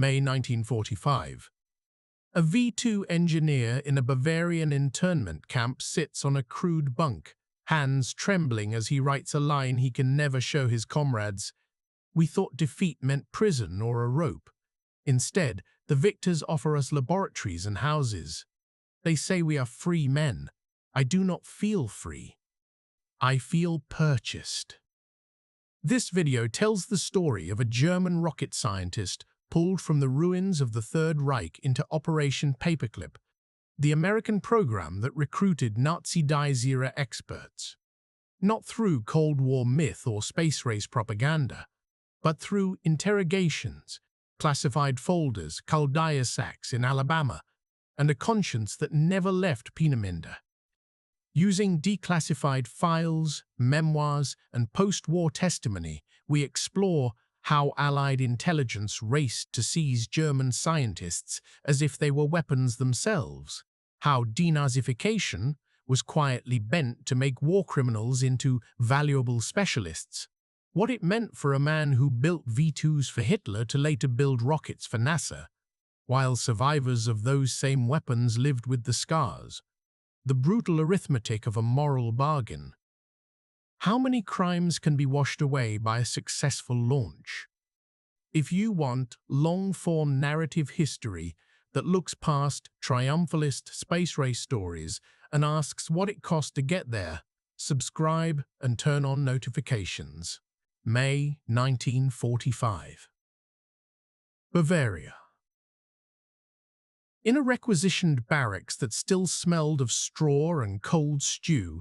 May 1945. A V-2 engineer in a Bavarian internment camp sits on a crude bunk, hands trembling as he writes a line he can never show his comrades. We thought defeat meant prison or a rope. Instead, the victors offer us laboratories and houses. They say we are free men. I do not feel free. I feel purchased. This video tells the story of a German rocket scientist pulled from the ruins of the Third Reich into Operation Paperclip, the American program that recruited Nazi Die-Zero experts. Not through Cold War myth or space race propaganda, but through interrogations, classified folders, sacs in Alabama, and a conscience that never left Peenemünde. Using declassified files, memoirs, and post-war testimony, we explore how Allied intelligence raced to seize German scientists as if they were weapons themselves, how denazification was quietly bent to make war criminals into valuable specialists, what it meant for a man who built V-2s for Hitler to later build rockets for NASA, while survivors of those same weapons lived with the scars, the brutal arithmetic of a moral bargain. How many crimes can be washed away by a successful launch? If you want long-form narrative history that looks past triumphalist space race stories and asks what it cost to get there, subscribe and turn on notifications. May 1945. Bavaria. In a requisitioned barracks that still smelled of straw and cold stew,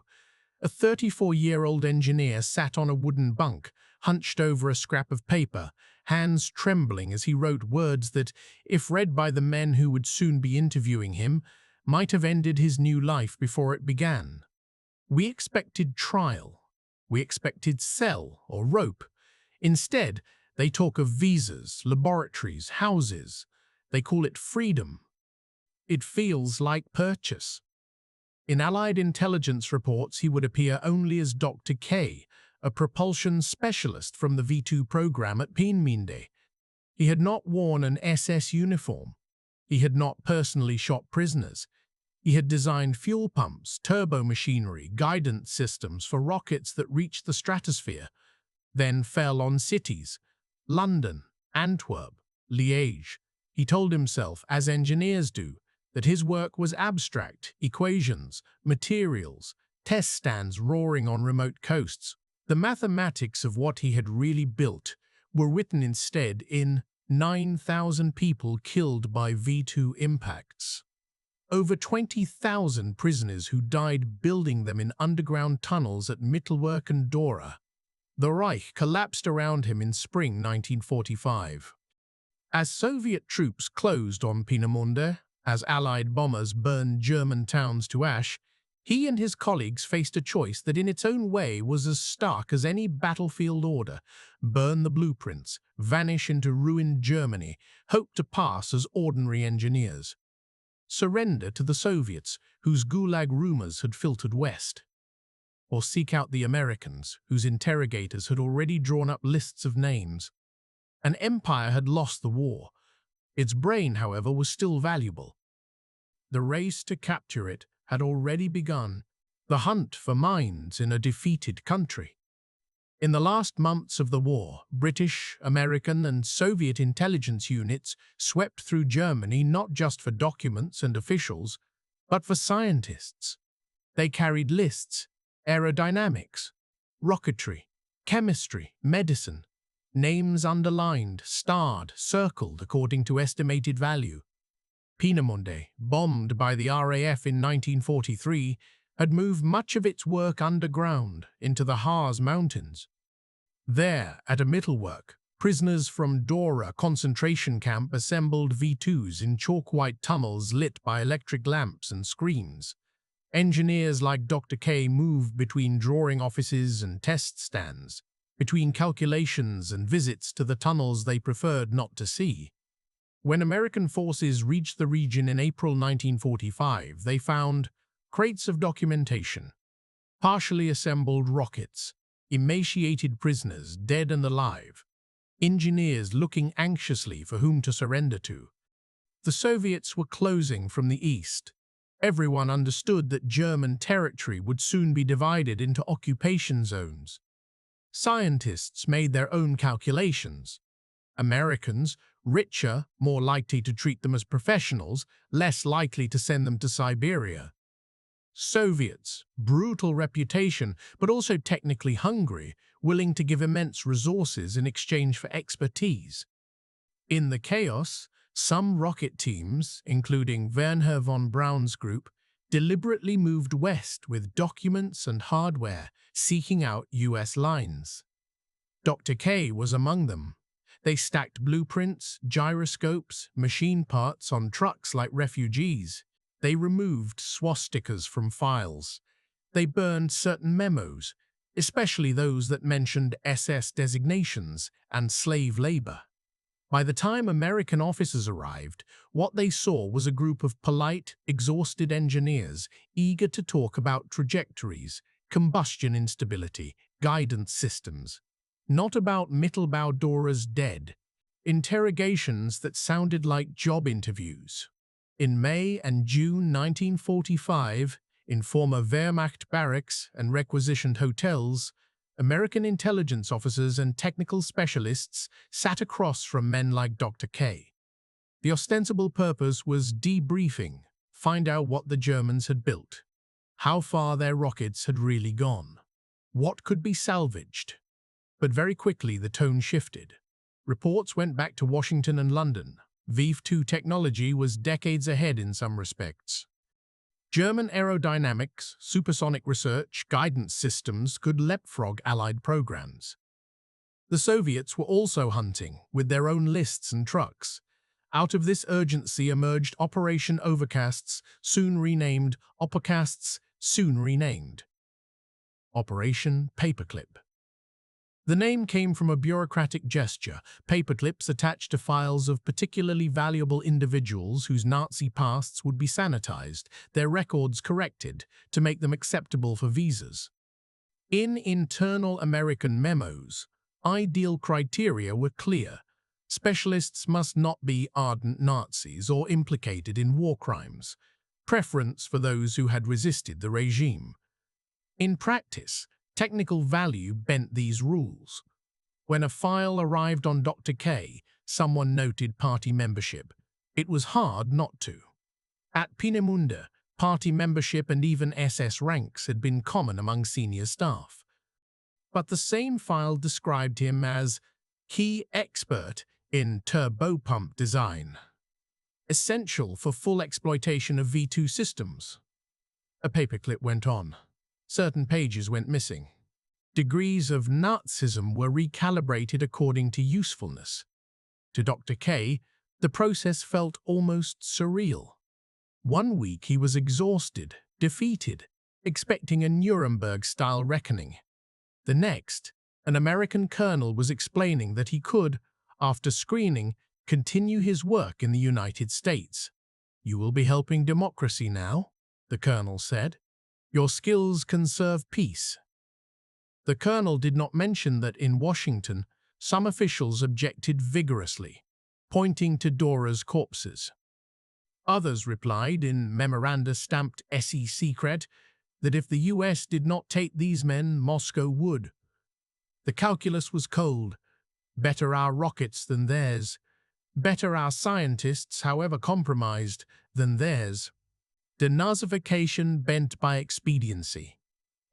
a 34-year-old engineer sat on a wooden bunk, hunched over a scrap of paper, hands trembling as he wrote words that, if read by the men who would soon be interviewing him, might have ended his new life before it began. We expected trial. We expected cell or rope. Instead, they talk of visas, laboratories, houses. They call it freedom. It feels like purchase. In Allied intelligence reports, he would appear only as Dr. K, a propulsion specialist from the V-2 program at Peenemünde. He had not worn an SS uniform. He had not personally shot prisoners. He had designed fuel pumps, turbo machinery, guidance systems for rockets that reached the stratosphere, then fell on cities, London, Antwerp, Liège. He told himself, as engineers do, that his work was abstract, equations, materials, test stands roaring on remote coasts. The mathematics of what he had really built were written instead in 9,000 people killed by V-2 impacts. Over 20,000 prisoners who died building them in underground tunnels at Mittelwerk and Dora. The Reich collapsed around him in spring 1945. As Soviet troops closed on Peenemünde, as Allied bombers burned German towns to ash, he and his colleagues faced a choice that in its own way was as stark as any battlefield order: burn the blueprints, vanish into ruined Germany, hope to pass as ordinary engineers. Surrender to the Soviets, whose Gulag rumors had filtered west. Or seek out the Americans, whose interrogators had already drawn up lists of names. An empire had lost the war. Its brain, however, was still valuable. The race to capture it had already begun, the hunt for minds in a defeated country. In the last months of the war, British, American, and Soviet intelligence units swept through Germany not just for documents and officials, but for scientists. They carried lists: aerodynamics, rocketry, chemistry, medicine, names underlined, starred, circled according to estimated value. Peenemünde, bombed by the RAF in 1943, had moved much of its work underground into the Harz Mountains. There, at a Mittelwerk, prisoners from Dora concentration camp assembled V-2s in chalk-white tunnels lit by electric lamps and screens. Engineers like Dr. K moved between drawing offices and test stands, between calculations and visits to the tunnels they preferred not to see. When American forces reached the region in April 1945, they found crates of documentation, partially assembled rockets, emaciated prisoners, dead and alive. engineers looking anxiously for whom to surrender to. The Soviets were closing from the east. Everyone understood that German territory would soon be divided into occupation zones. Scientists made their own calculations. Americans, richer, more likely to treat them as professionals, less likely to send them to Siberia. Soviets, brutal reputation, but also technically hungry, willing to give immense resources in exchange for expertise. In the chaos, some rocket teams, including Wernher von Braun's group, deliberately moved west with documents and hardware, seeking out US lines. Dr. K was among them. They stacked blueprints, gyroscopes, machine parts on trucks like refugees. They removed swastikas from files. They burned certain memos, especially those that mentioned SS designations and slave labor. By the time American officers arrived, what they saw was a group of polite, exhausted engineers eager to talk about trajectories, combustion instability, guidance systems. Not about Mittelbau-Dora's dead. Interrogations that sounded like job interviews. In May and June 1945, in former Wehrmacht barracks and requisitioned hotels, American intelligence officers and technical specialists sat across from men like Dr. K. The ostensible purpose was debriefing, find out what the Germans had built, how far their rockets had really gone, what could be salvaged. But very quickly the tone shifted. Reports went back to Washington and London. VV-2 technology was decades ahead in some respects. German aerodynamics, supersonic research, guidance systems could leapfrog Allied programs. The Soviets were also hunting, with their own lists and trucks. Out of this urgency emerged Operation Overcasts, soon renamed Oppercasts, soon renamed Operation Paperclip. The name came from a bureaucratic gesture, paperclips attached to files of particularly valuable individuals whose Nazi pasts would be sanitized, their records corrected, to make them acceptable for visas. In internal American memos, ideal criteria were clear. Specialists must not be ardent Nazis or implicated in war crimes. Preference for those who had resisted the regime. In practice, technical value bent these rules. When a file arrived on Dr. K, someone noted party membership. It was hard not to. At Peenemünde, party membership and even SS ranks had been common among senior staff. But the same file described him as key expert in turbopump design, essential for full exploitation of V2 systems. A paperclip went on. Certain pages went missing. Degrees of Nazism were recalibrated according to usefulness. To Dr. K, the process felt almost surreal. One week he was exhausted, defeated, expecting a Nuremberg-style reckoning. The next, an American colonel was explaining that he could, after screening, continue his work in the United States. "You will be helping democracy now," the colonel said. "Your skills can serve peace." The colonel did not mention that in Washington, some officials objected vigorously, pointing to Dora's corpses. Others replied in memoranda stamped SE secret that if the US did not take these men, Moscow would. The calculus was cold. Better our rockets than theirs. Better our scientists, however compromised, than theirs. Denazification bent by expediency.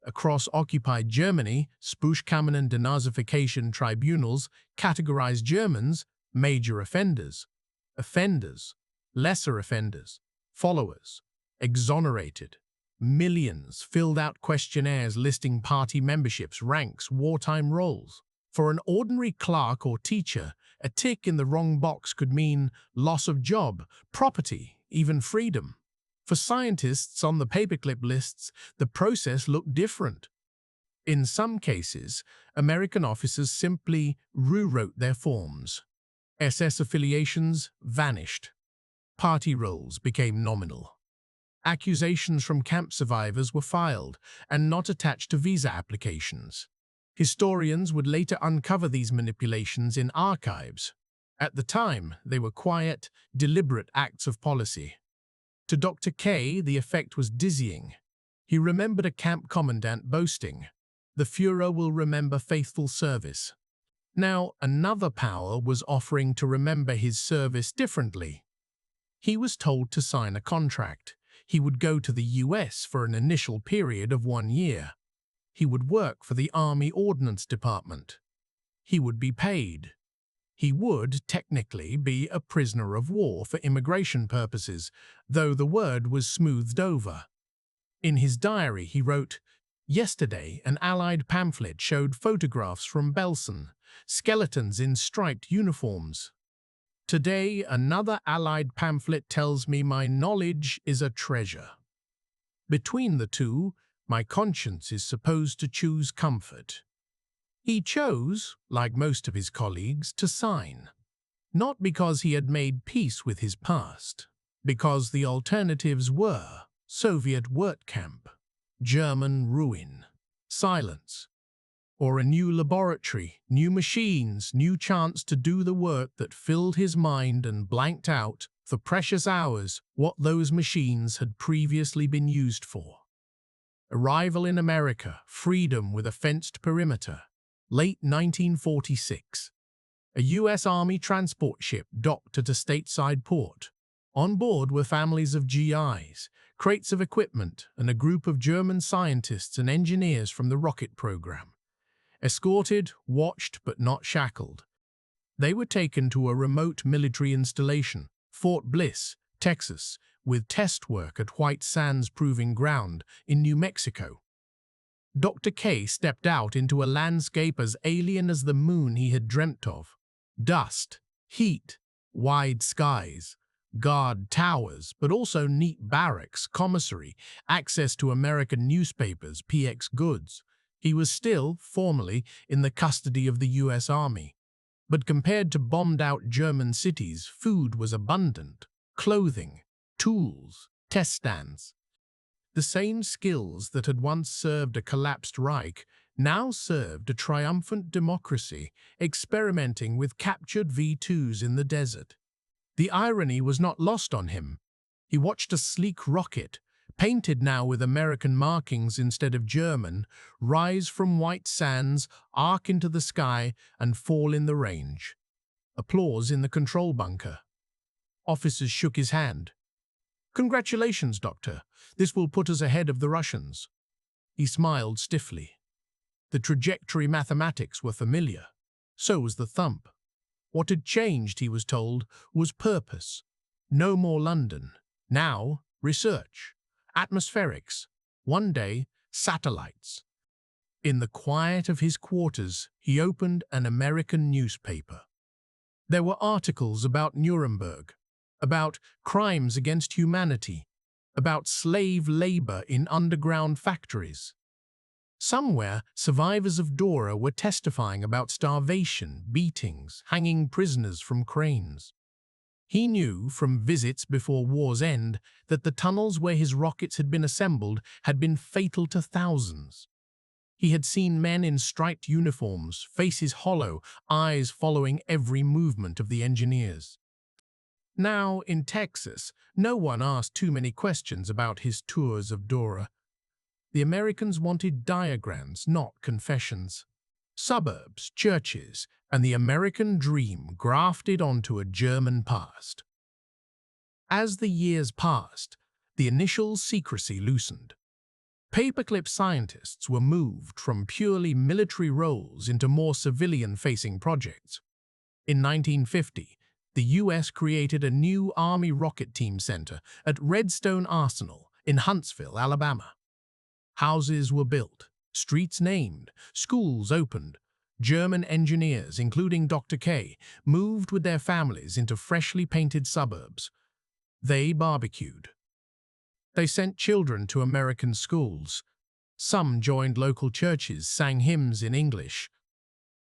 Across occupied Germany, Spuchkammern denazification tribunals categorized Germans, major offenders, offenders, lesser offenders, followers, exonerated. Millions filled out questionnaires listing party memberships, ranks, wartime roles. For an ordinary clerk or teacher, a tick in the wrong box could mean loss of job, property, even freedom. For scientists on the paperclip lists, the process looked different. In some cases, American officers simply rewrote their forms. SS affiliations vanished. Party roles became nominal. Accusations from camp survivors were filed and not attached to visa applications. Historians would later uncover these manipulations in archives. At the time, they were quiet, deliberate acts of policy. To Dr. K, the effect was dizzying. He remembered a camp commandant boasting, "The Führer will remember faithful service." Now, another power was offering to remember his service differently. He was told to sign a contract. He would go to the US for an initial period of 1 year. He would work for the Army Ordnance Department. He would be paid. He would, technically, be a prisoner of war for immigration purposes, though the word was smoothed over. In his diary, he wrote, "Yesterday, an Allied pamphlet showed photographs from Belsen, skeletons in striped uniforms. Today, another Allied pamphlet tells me my knowledge is a treasure. Between the two, my conscience is supposed to choose comfort." He chose, like most of his colleagues, to sign. Not because he had made peace with his past, because the alternatives were Soviet work camp, German ruin, silence, or a new laboratory, new machines, new chance to do the work that filled his mind and blanked out, for precious hours, what those machines had previously been used for. Arrival in America, freedom with a fenced perimeter. Late 1946. A U.S. Army transport ship docked at a stateside port. On board were families of GIs, crates of equipment, and a group of German scientists and engineers from the rocket program. Escorted, watched, but not shackled. They were taken to a remote military installation, Fort Bliss, Texas, with test work at White Sands Proving Ground in New Mexico. Dr. K stepped out into a landscape as alien as the moon he had dreamt of. Dust, heat, wide skies, guard towers, but also neat barracks, commissary, access to American newspapers, PX goods. He was still, formally, in the custody of the U.S. Army. But compared to bombed-out German cities, food was abundant. Clothing, tools, test stands. The same skills that had once served a collapsed Reich now served a triumphant democracy, experimenting with captured V-2s in the desert. The irony was not lost on him. He watched a sleek rocket, painted now with American markings instead of German, rise from White Sands, arc into the sky, and fall in the range. Applause in the control bunker. Officers shook his hand. "Congratulations, Doctor. This will put us ahead of the Russians." He smiled stiffly. The trajectory mathematics were familiar. So was the thump. What had changed, he was told, was purpose. No more London. Now, research. Atmospherics. One day, satellites. In the quiet of his quarters, he opened an American newspaper. There were articles about Nuremberg, about crimes against humanity, about slave labor in underground factories. Somewhere, survivors of Dora were testifying about starvation, beatings, hanging prisoners from cranes. He knew, from visits before war's end, that the tunnels where his rockets had been assembled had been fatal to thousands. He had seen men in striped uniforms, faces hollow, eyes following every movement of the engineers. Now, in Texas, no one asked too many questions about his tours of Dora. The Americans wanted diagrams, not confessions. Suburbs, churches, and the American dream grafted onto a German past. As the years passed, the initial secrecy loosened. Paperclip scientists were moved from purely military roles into more civilian-facing projects. In 1950, the U.S. created a new Army Rocket Team Center at Redstone Arsenal in Huntsville, Alabama. Houses were built, streets named, schools opened. German engineers, including Dr. K, moved with their families into freshly painted suburbs. They barbecued. They sent children to American schools. Some joined local churches, sang hymns in English.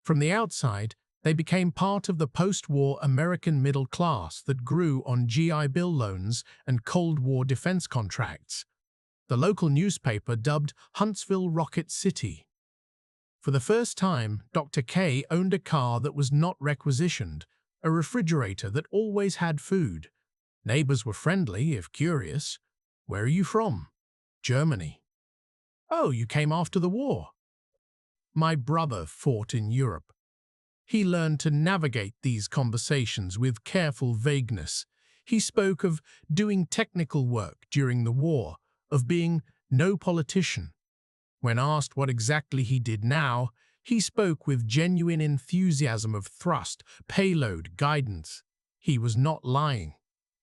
From the outside, they became part of the post-war American middle class that grew on GI Bill loans and Cold War defense contracts. The local newspaper dubbed Huntsville Rocket City. For the first time, Dr. K owned a car that was not requisitioned, a refrigerator that always had food. Neighbors were friendly, if curious. "Where are you from?" "Germany." "Oh, you came after the war." "My brother fought in Europe." He learned to navigate these conversations with careful vagueness. He spoke of doing technical work during the war, of being no politician. When asked what exactly he did now, he spoke with genuine enthusiasm of thrust, payload, guidance. He was not lying.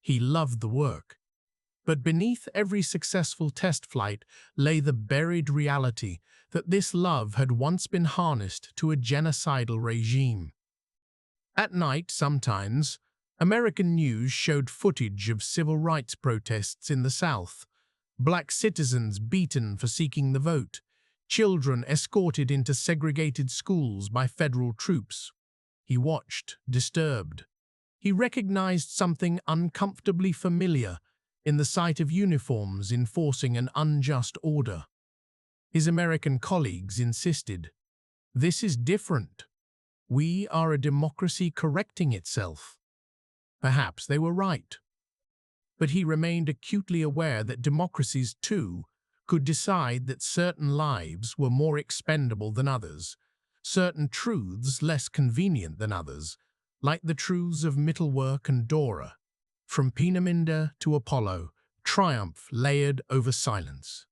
He loved the work. But beneath every successful test flight lay the buried reality that this love had once been harnessed to a genocidal regime. At night, sometimes, American news showed footage of civil rights protests in the South, black citizens beaten for seeking the vote, children escorted into segregated schools by federal troops. He watched, disturbed. He recognized something uncomfortably familiar in the sight of uniforms enforcing an unjust order. His American colleagues insisted, "This is different. We are a democracy correcting itself." Perhaps they were right. But he remained acutely aware that democracies, too, could decide that certain lives were more expendable than others, certain truths less convenient than others, like the truths of Mittelwerk and Dora. From Peenemünde to Apollo, triumph layered over silence.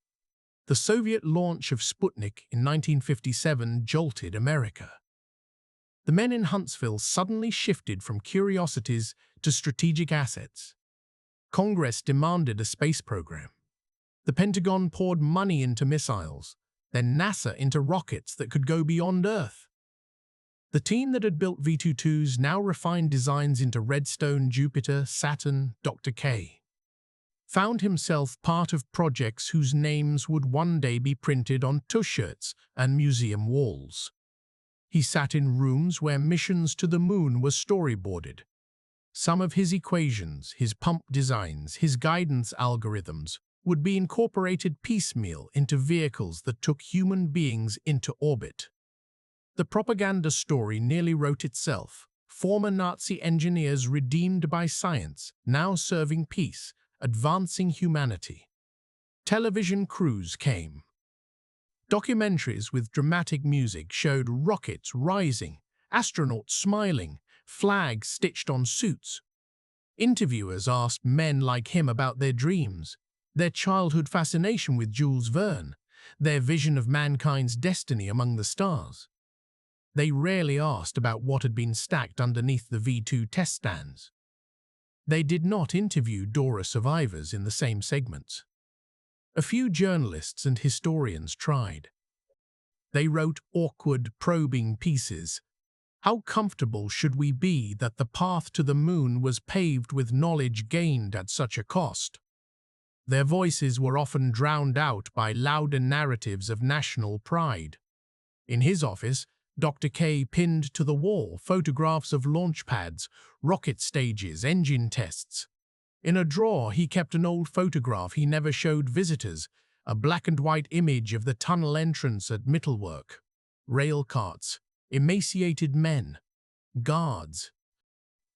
The Soviet launch of Sputnik in 1957 jolted America. The men in Huntsville suddenly shifted from curiosities to strategic assets. Congress demanded a space program. The Pentagon poured money into missiles, then NASA into rockets that could go beyond Earth. The team that had built V-22s now refined designs into Redstone, Jupiter, Saturn. Dr. K found himself part of projects whose names would one day be printed on T-shirts and museum walls. He sat in rooms where missions to the moon were storyboarded. Some of his equations, his pump designs, his guidance algorithms would be incorporated piecemeal into vehicles that took human beings into orbit. The propaganda story nearly wrote itself. Former Nazi engineers redeemed by science, now serving peace, advancing humanity. Television crews came. Documentaries with dramatic music showed rockets rising, astronauts smiling, flags stitched on suits. Interviewers asked men like him about their dreams, their childhood fascination with Jules Verne, their vision of mankind's destiny among the stars. They rarely asked about what had been stacked underneath the V-2 test stands. They did not interview Dora survivors in the same segments. A few journalists and historians tried. They wrote awkward, probing pieces. How comfortable should we be that the path to the moon was paved with knowledge gained at such a cost? Their voices were often drowned out by louder narratives of national pride. In his office, Dr. K pinned to the wall photographs of launch pads, rocket stages, engine tests. In a drawer, he kept an old photograph he never showed visitors, a black-and-white image of the tunnel entrance at Mittelwerk. Rail carts, emaciated men, guards.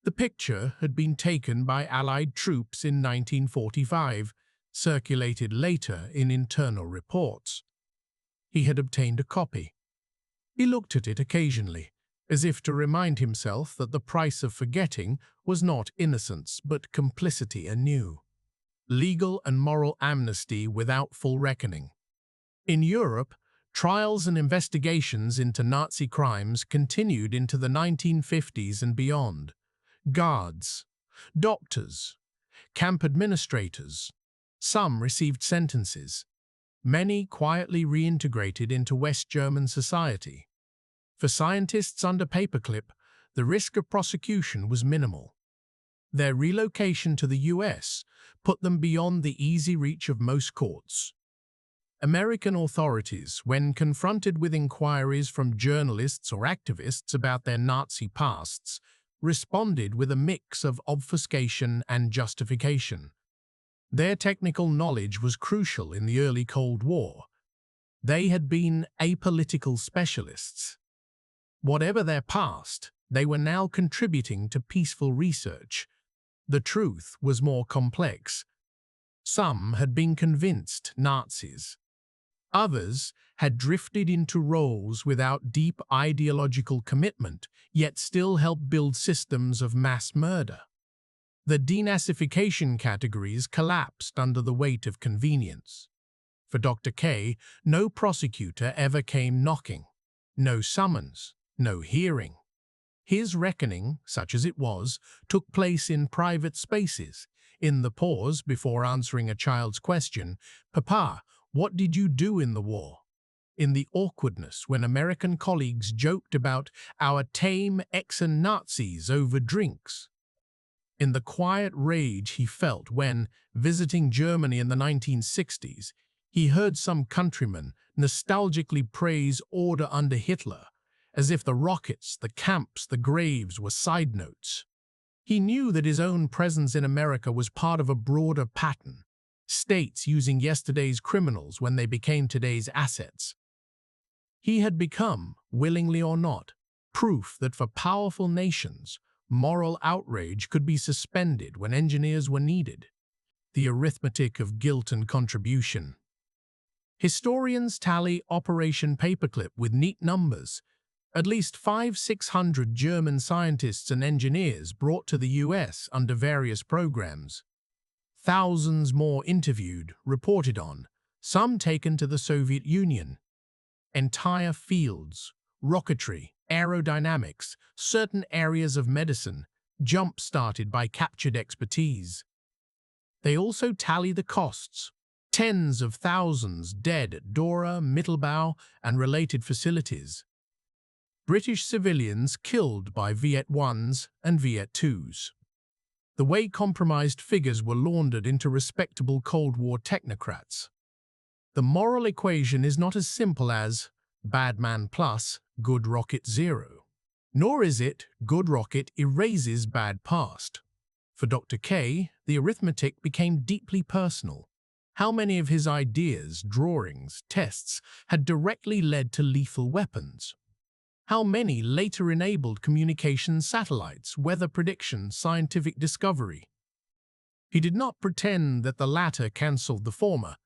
The picture had been taken by Allied troops in 1945, circulated later in internal reports. He had obtained a copy. He looked at it occasionally, as if to remind himself that the price of forgetting was not innocence but complicity anew. Legal and moral amnesty without full reckoning. In Europe, trials and investigations into Nazi crimes continued into the 1950s and beyond. Guards, doctors, camp administrators. Some received sentences. Many quietly reintegrated into West German society. For scientists under Paperclip, the risk of prosecution was minimal. Their relocation to the US put them beyond the easy reach of most courts. American authorities, when confronted with inquiries from journalists or activists about their Nazi pasts, responded with a mix of obfuscation and justification. Their technical knowledge was crucial in the early Cold War. They had been apolitical specialists. Whatever their past, they were now contributing to peaceful research. The truth was more complex. Some had been convinced Nazis. Others had drifted into roles without deep ideological commitment, yet still helped build systems of mass murder. The denazification categories collapsed under the weight of convenience. For Dr. K, no prosecutor ever came knocking. No summons, no hearing. His reckoning, such as it was, took place in private spaces, in the pause before answering a child's question, "Papa, what did you do in the war?" In the awkwardness when American colleagues joked about our tame ex-Nazis over drinks. In the quiet rage he felt when, visiting Germany in the 1960s, he heard some countrymen nostalgically praise order under Hitler, as if the rockets, the camps, the graves were side notes. He knew that his own presence in America was part of a broader pattern, states using yesterday's criminals when they became today's assets. He had become, willingly or not, proof that for powerful nations, moral outrage could be suspended when engineers were needed. The arithmetic of guilt and contribution. Historians tally Operation Paperclip with neat numbers. At least 500–600 German scientists and engineers brought to the US under various programs. Thousands more interviewed, reported on, some taken to the Soviet Union. Entire fields, rocketry, aerodynamics, certain areas of medicine, jump-started by captured expertise. They also tally the costs. Tens of thousands dead at Dora, Mittelbau, and related facilities. British civilians killed by Viet Ones and Viet Twos. The way compromised figures were laundered into respectable Cold War technocrats. The moral equation is not as simple as bad man plus good rocket zero. Nor is it good rocket erases bad past. For Dr. K, the arithmetic became deeply personal. How many of his ideas, drawings, tests had directly led to lethal weapons? How many later enabled communication satellites, weather prediction, scientific discovery? He did not pretend that the latter cancelled the former.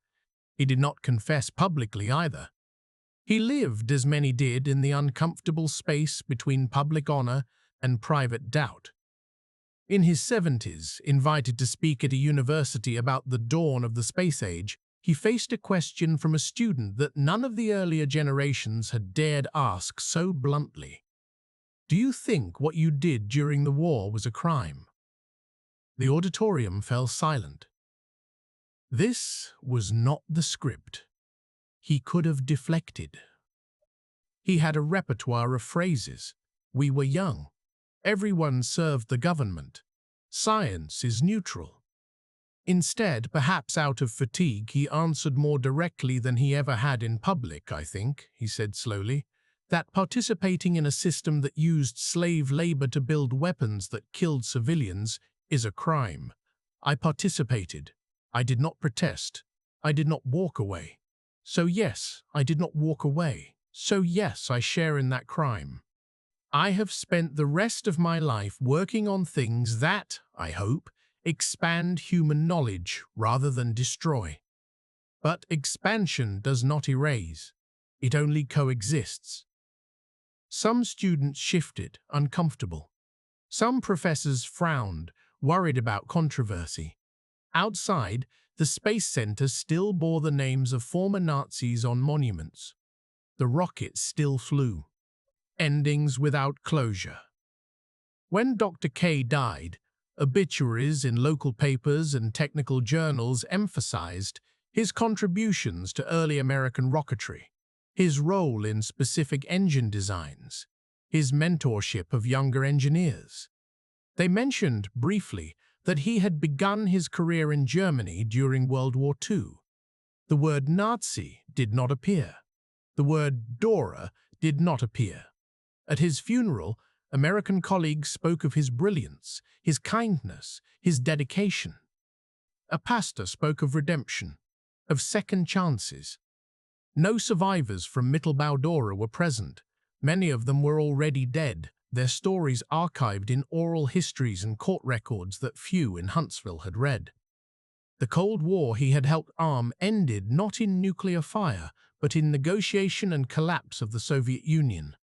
He did not confess publicly either. He lived, as many did, in the uncomfortable space between public honor and private doubt. In his 70s, invited to speak at a university about the dawn of the space age, he faced a question from a student that none of the earlier generations had dared ask so bluntly. Do you think what you did during the war was a crime? The auditorium fell silent. This was not the script. He could have deflected. He had a repertoire of phrases. We were young. Everyone served the government. Science is neutral. Instead, perhaps out of fatigue, he answered more directly than he ever had in public, I think, he said slowly, that participating in a system that used slave labor to build weapons that killed civilians is a crime. I participated. I did not protest. I did not walk away. So yes, I did not walk away. So yes, I share in that crime. I have spent the rest of my life working on things that, I hope, expand human knowledge rather than destroy. But expansion does not erase. It only coexists. Some students shifted, uncomfortable. Some professors frowned, worried about controversy. Outside, the Space Center still bore the names of former Nazis on monuments. The rockets still flew. Endings without closure. When Dr. K died, obituaries in local papers and technical journals emphasized his contributions to early American rocketry, his role in specific engine designs, his mentorship of younger engineers. They mentioned, briefly, that he had begun his career in Germany during World War II. The word Nazi did not appear. The word Dora did not appear. At his funeral, American colleagues spoke of his brilliance, his kindness, his dedication. A pastor spoke of redemption, of second chances. No survivors from Mittelbau-Dora were present. Many of them were already dead, their stories archived in oral histories and court records that few in Huntsville had read. The Cold War he had helped arm ended not in nuclear fire, but in negotiation and collapse of the Soviet Union.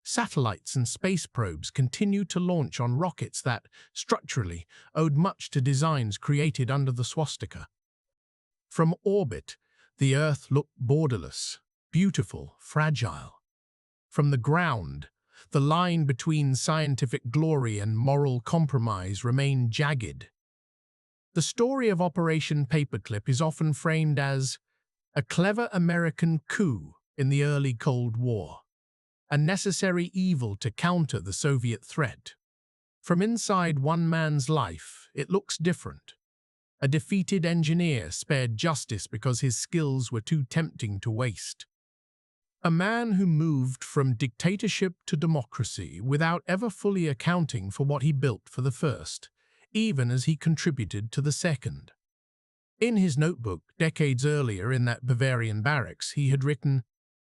Satellites and space probes continued to launch on rockets that, structurally, owed much to designs created under the swastika. From orbit, the Earth looked borderless, beautiful, fragile. From the ground, the line between scientific glory and moral compromise remained jagged. The story of Operation Paperclip is often framed as a clever American coup in the early Cold War, a necessary evil to counter the Soviet threat. From inside one man's life, it looks different. A defeated engineer spared justice because his skills were too tempting to waste. A man who moved from dictatorship to democracy without ever fully accounting for what he built for the first, even as he contributed to the second. In his notebook, decades earlier in that Bavarian barracks, he had written,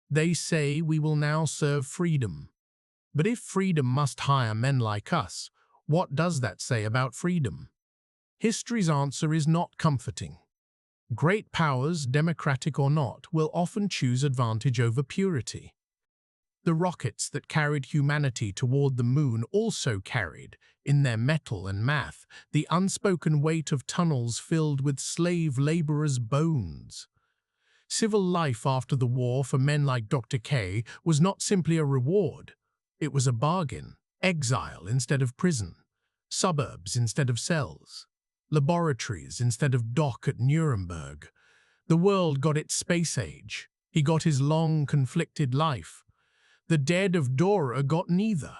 "They say we will now serve freedom. But if freedom must hire men like us, what does that say about freedom?" History's answer is not comforting. Great powers, democratic or not, will often choose advantage over purity. The rockets that carried humanity toward the moon also carried, in their metal and math, the unspoken weight of tunnels filled with slave laborers' bones. Civil life after the war for men like Dr. K was not simply a reward. It was a bargain. Exile instead of prison. Suburbs instead of cells. Laboratories instead of dock at Nuremberg. The world got its space age. He got his long, conflicted life. The dead of Dora got neither.